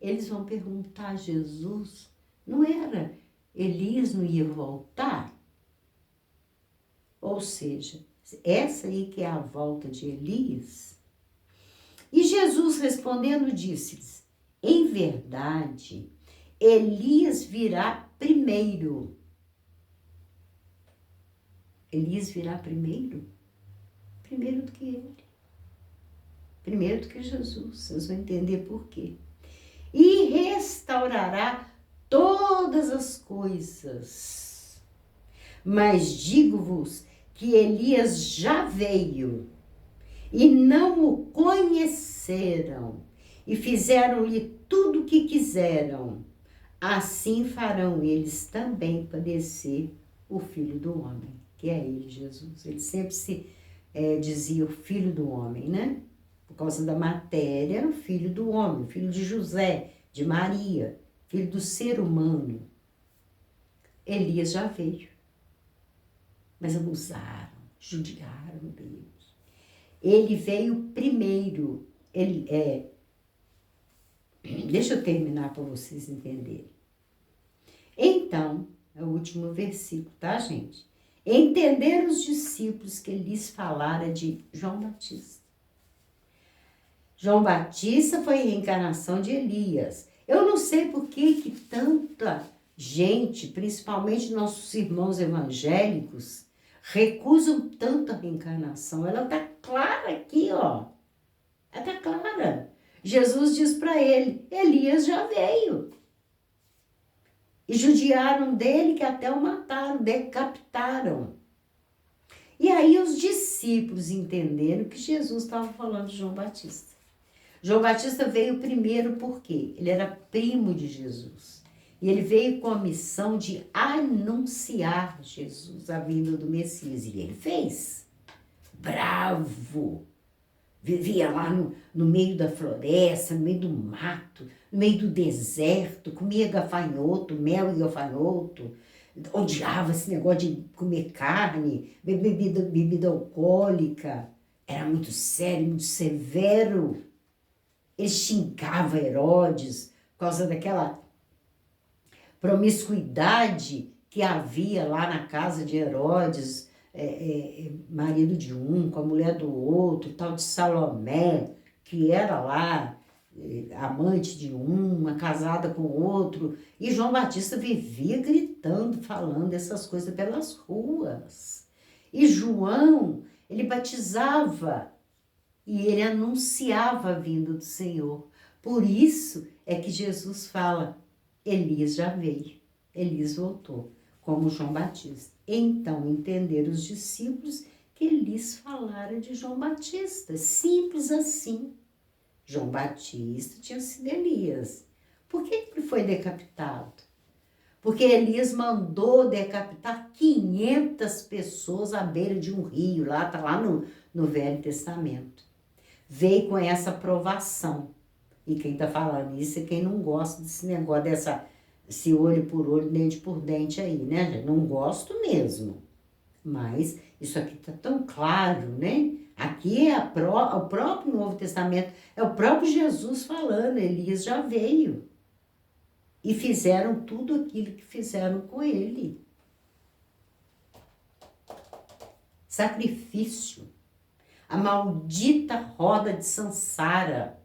eles vão perguntar a Jesus, não era Elias não ia voltar? Ou seja, essa aí que é a volta de Elias. E Jesus respondendo disse-lhes, em verdade, Elias virá primeiro. Elias virá primeiro? Primeiro do que ele. Primeiro do que Jesus. Vocês vão entender por quê. E restaurará todas as coisas. Mas digo-vos que Elias já veio e não o conheceram, e fizeram-lhe tudo o que quiseram, assim farão eles também padecer o Filho do Homem, que é ele, Jesus. Ele sempre dizia o Filho do Homem, né? Por causa da matéria, o Filho do Homem, filho de José, de Maria, filho do ser humano. Elias já veio, mas abusaram, judiaram dele. Ele veio primeiro. Deixa eu terminar para vocês entenderem. Então, é o último versículo, tá, gente? Entenderam os discípulos que ele lhes falara de João Batista. João Batista foi a reencarnação de Elias. Eu não sei por que tanta gente, principalmente nossos irmãos evangélicos, recusam tanto a reencarnação. Ela está clara aqui, ó. Ela está clara. Jesus diz para ele, Elias já veio. E judiaram dele que até o mataram, decapitaram. E aí os discípulos entenderam que Jesus estava falando de João Batista. João Batista veio primeiro porque ele era primo de Jesus. E ele veio com a missão de anunciar Jesus, a vinda do Messias. E ele fez. Bravo! Vivia lá no meio da floresta, no meio do mato, no meio do deserto, comia gafanhoto, mel e gafanhoto, odiava esse negócio de comer carne, bebida alcoólica. Era muito sério, muito severo. Ele xingava Herodes por causa daquela promiscuidade que havia lá na casa de Herodes, marido de um, com a mulher do outro, tal de Salomé, que era lá amante de uma, casada com outro. E João Batista vivia gritando, falando essas coisas pelas ruas. E João, ele batizava e ele anunciava a vinda do Senhor. Por isso é que Jesus fala, Elias já veio, Elias voltou, como João Batista. Então entenderam os discípulos que ele lhes falara de João Batista, simples assim. João Batista tinha sido Elias. Por que ele foi decapitado? Porque Elias mandou decapitar 500 pessoas à beira de um rio, lá está lá no Velho Testamento. Veio com essa provação. E quem está falando isso é quem não gosta desse negócio, esse olho por olho, dente por dente aí, né? Não gosto mesmo. Mas isso aqui está tão claro, né? Aqui é o próprio Novo Testamento, é o próprio Jesus falando, Elias já veio. E fizeram tudo aquilo que fizeram com ele. Sacrifício. A maldita roda de Sansara,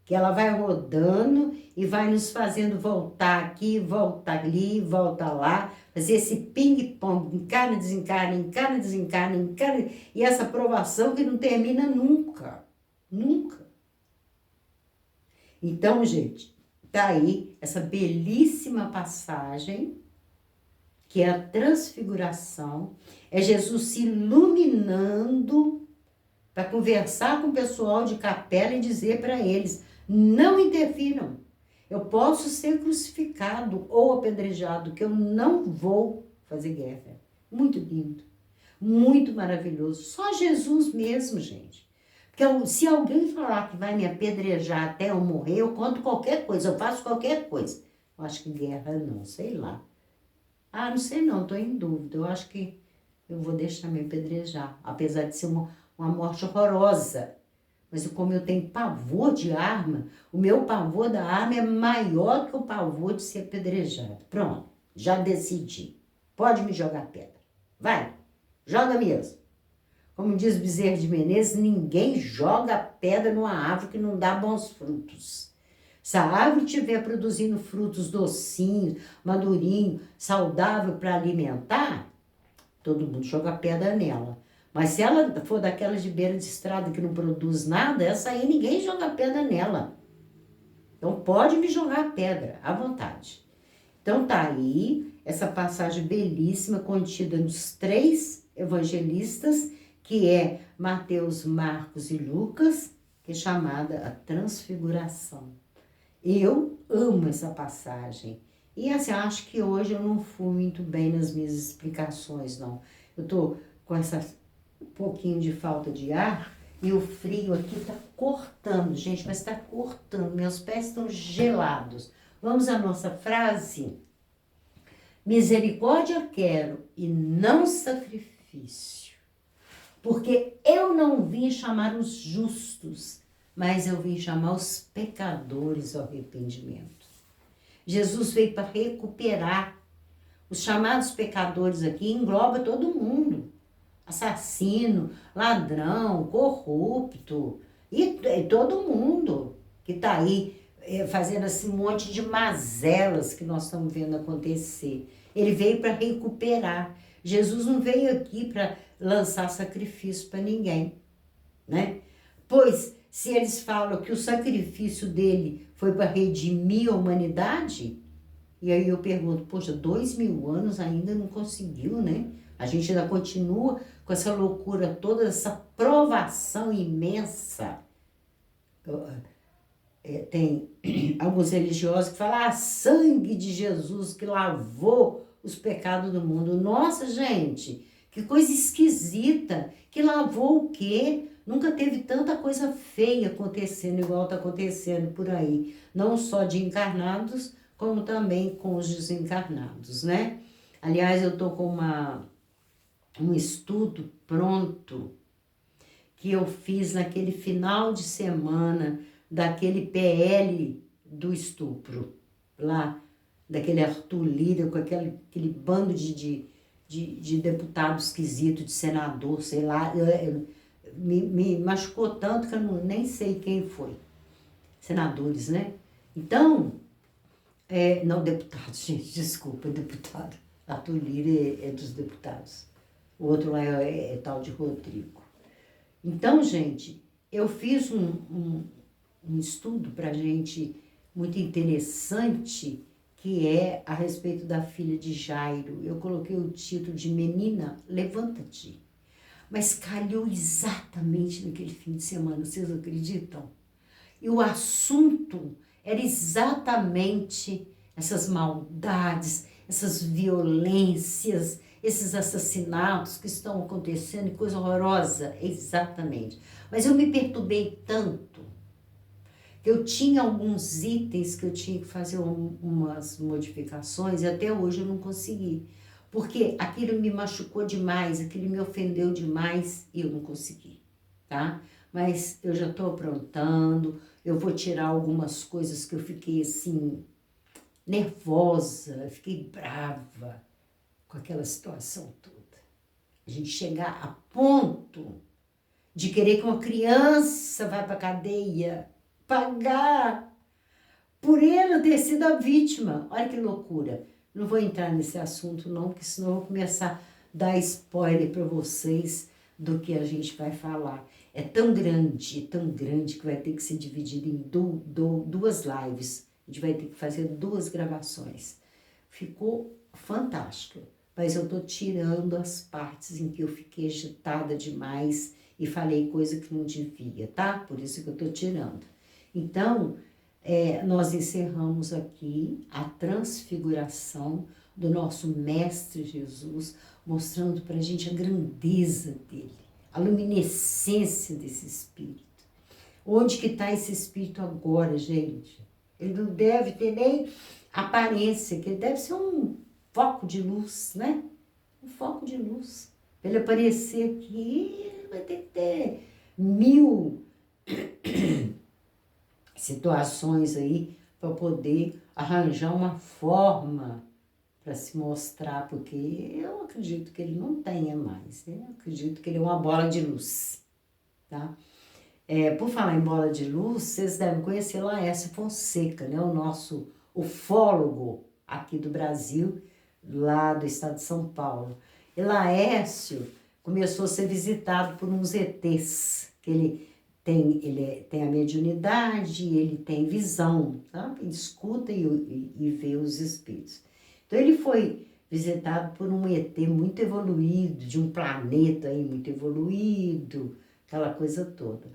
que ela vai rodando e vai nos fazendo voltar aqui, voltar ali, voltar lá, fazer esse ping-pong, encarna, desencarna, encarna, desencarna, encarna, e essa provação que não termina nunca, nunca. Então, gente, tá aí essa belíssima passagem, que é a transfiguração, é Jesus se iluminando para conversar com o pessoal de capela e dizer para eles, não interfiram. Eu posso ser crucificado ou apedrejado, que eu não vou fazer guerra. Muito lindo, muito maravilhoso. Só Jesus mesmo, gente. Porque se alguém falar que vai me apedrejar até eu morrer, eu conto qualquer coisa, eu faço qualquer coisa. Eu acho que guerra não, sei lá. Ah, não sei não, estou em dúvida. Eu acho que eu vou deixar me apedrejar, apesar de ser uma morte horrorosa. Mas como eu tenho pavor de arma, o meu pavor da arma é maior que o pavor de ser apedrejado. Pronto, já decidi. Pode me jogar pedra. Vai, joga mesmo. Como diz Bezerra de Menezes, ninguém joga pedra numa árvore que não dá bons frutos. Se a árvore estiver produzindo frutos docinhos, madurinhos, saudável para alimentar, todo mundo joga pedra nela. Mas se ela for daquelas de beira de estrada que não produz nada, essa aí ninguém joga pedra nela. Então pode me jogar pedra, à vontade. Então tá aí essa passagem belíssima contida nos 3 evangelistas, que é Mateus, Marcos e Lucas, que é chamada a transfiguração. Eu amo essa passagem. E assim, acho que hoje eu não fui muito bem nas minhas explicações, não. Eu tô com essa um pouquinho de falta de ar e o frio aqui tá cortando, gente, mas tá cortando. Meus pés estão gelados. Vamos à nossa frase? Misericórdia quero e não sacrifício, porque eu não vim chamar os justos, mas eu vim chamar os pecadores ao arrependimento. Jesus veio para recuperar. Os chamados pecadores aqui engloba todo mundo. Assassino, ladrão, corrupto, e todo mundo que está aí fazendo assim um monte de mazelas que nós estamos vendo acontecer. Ele veio para recuperar. Jesus não veio aqui para lançar sacrifício para ninguém, né? Pois, se eles falam que o sacrifício dele foi para redimir a humanidade, e aí eu pergunto, poxa, 2000 anos ainda não conseguiu, né? A gente ainda continua com essa loucura toda, essa provação imensa. Tem alguns religiosos que falam, sangue de Jesus que lavou os pecados do mundo. Nossa, gente, que coisa esquisita. Que lavou o quê? Nunca teve tanta coisa feia acontecendo igual está acontecendo por aí. Não só de encarnados, como também com os desencarnados, né? Aliás, eu estou com um estudo pronto que eu fiz naquele final de semana daquele PL do estupro, lá, daquele Arthur Lira, com aquele bando de deputado esquisito, de senador, sei lá, me machucou tanto que eu nem sei quem foi. Senadores, né? Então, não deputados, gente, desculpa, deputado. Arthur Lira é dos deputados. O outro lá é tal de Rodrigo. Então, gente, eu fiz um estudo pra gente muito interessante, que é a respeito da filha de Jairo. Eu coloquei o título de Menina, Levanta-te. Mas calhou exatamente naquele fim de semana, vocês acreditam? E o assunto era exatamente essas maldades, essas violências, esses assassinatos que estão acontecendo, coisa horrorosa, exatamente. Mas eu me perturbei tanto, que eu tinha alguns itens que eu tinha que fazer umas modificações e até hoje eu não consegui. Porque aquilo me machucou demais, aquilo me ofendeu demais e eu não consegui, tá? Mas eu já estou aprontando, eu vou tirar algumas coisas que eu fiquei assim, nervosa, fiquei brava com aquela situação toda. A gente chegar a ponto de querer que uma criança vá para a cadeia, pagar por ela ter sido a vítima. Olha que loucura. Não vou entrar nesse assunto não, porque senão eu vou começar a dar spoiler para vocês do que a gente vai falar. É tão grande que vai ter que ser dividido em duas lives. A gente vai ter que fazer 2 gravações. Ficou fantástico, mas eu tô tirando as partes em que eu fiquei agitada demais e falei coisa que não devia, tá? Por isso que eu tô tirando. Então, nós encerramos aqui a transfiguração do nosso Mestre Jesus, mostrando para a gente a grandeza dele, a luminescência desse Espírito. Onde que está esse Espírito agora, gente? Ele não deve ter nem aparência, que ele deve ser um foco de luz, né? Um foco de luz. Pra ele aparecer aqui, ele vai ter que ter 1000 situações aí para poder arranjar uma forma para se mostrar, porque eu acredito que ele não tenha mais, né? Eu acredito que ele é uma bola de luz, tá? Por falar em bola de luz, vocês devem conhecer Laércio Fonseca, né? O nosso ufólogo aqui do Brasil, lá do estado de São Paulo. E Laércio começou a ser visitado por uns ETs, que ele tem a mediunidade, ele tem visão, tá? Ele escuta e vê os espíritos. Então ele foi visitado por um ET muito evoluído, de um planeta aí muito evoluído, aquela coisa toda.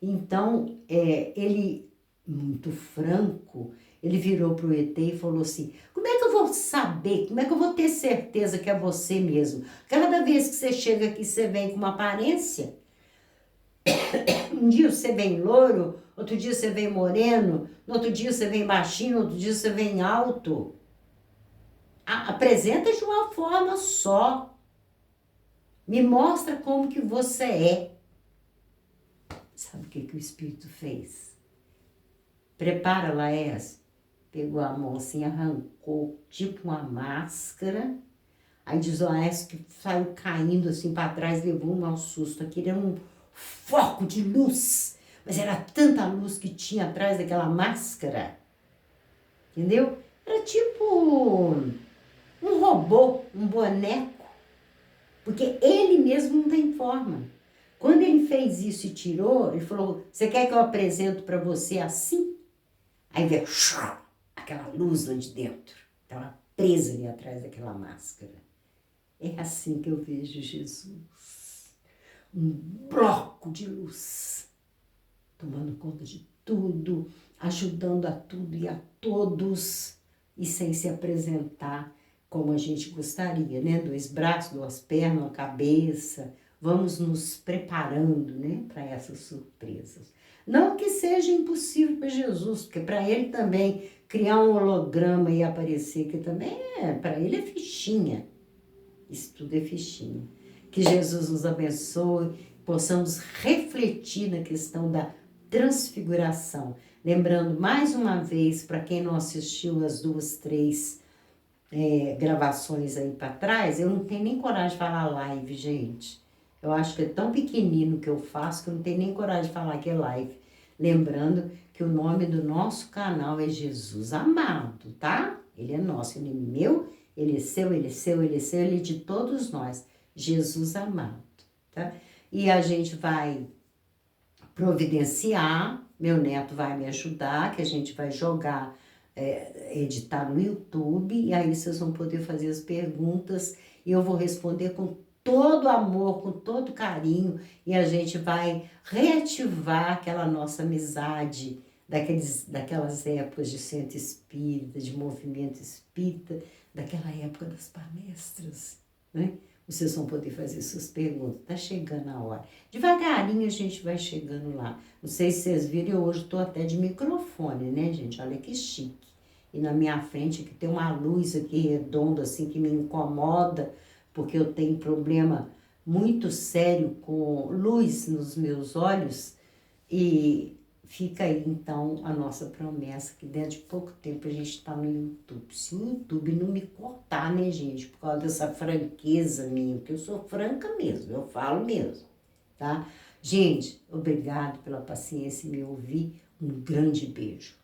Então, ele, muito franco, ele virou para o ET e falou assim, como é que eu vou saber, como é que eu vou ter certeza que é você mesmo? Cada vez que você chega aqui, você vem com uma aparência. Um dia você vem loiro, outro dia você vem moreno, no outro dia você vem baixinho, no outro dia você vem alto. Apresenta de uma forma só. Me mostra como que você é. Sabe o que o Espírito fez? Prepara, Laés. Pegou a mão assim, arrancou tipo uma máscara. Aí diz o Laés que saiu caindo assim para trás, levou um mau susto. Aquele era um foco de luz. Mas era tanta luz que tinha atrás daquela máscara. Entendeu? Era tipo um robô, um boneco. Porque ele mesmo não tem forma. Quando ele fez isso e tirou, ele falou, você quer que eu apresente para você assim? Aí veio aquela luz lá de dentro. Estava presa ali atrás daquela máscara. É assim que eu vejo Jesus. Um bloco de luz. Tomando conta de tudo, ajudando a tudo e a todos. E sem se apresentar como a gente gostaria, né? 2 braços, 2 pernas, uma cabeça. Vamos nos preparando, né? Para essas surpresas. Não que seja impossível para Jesus, porque para ele também criar um holograma e aparecer, que também para ele é fichinha. Isso tudo é fichinha. Que Jesus nos abençoe, possamos refletir na questão da transfiguração. Lembrando mais uma vez, para quem não assistiu as 2, 3 gravações aí para trás, eu não tenho nem coragem de falar live, gente. Eu acho que é tão pequenino que eu faço que eu não tenho nem coragem de falar que é live. Lembrando que o nome do nosso canal é Jesus Amado, tá? Ele é nosso, ele é meu, ele é seu, ele é seu, ele é seu, ele é de todos nós. Jesus Amado, tá? E a gente vai providenciar, meu neto vai me ajudar, que a gente vai jogar, editar no YouTube, e aí vocês vão poder fazer as perguntas, e eu vou responder com todo amor, com todo carinho, e a gente vai reativar aquela nossa amizade, daquelas épocas de centro espírita, de movimento espírita, daquela época das palestras, né? Vocês vão poder fazer suas perguntas. Tá chegando a hora. Devagarinho a gente vai chegando lá. Não sei se vocês viram, eu hoje estou até de microfone, né, gente? Olha que chique. E na minha frente aqui tem uma luz aqui redonda, assim, que me incomoda, porque eu tenho problema muito sério com luz nos meus olhos. E fica aí, então, a nossa promessa, que dentro de pouco tempo a gente está no YouTube. Se o YouTube não me cortar, né, gente, por causa dessa franqueza minha, porque eu sou franca mesmo, eu falo mesmo, tá? Gente, obrigado pela paciência em me ouvir. Um grande beijo.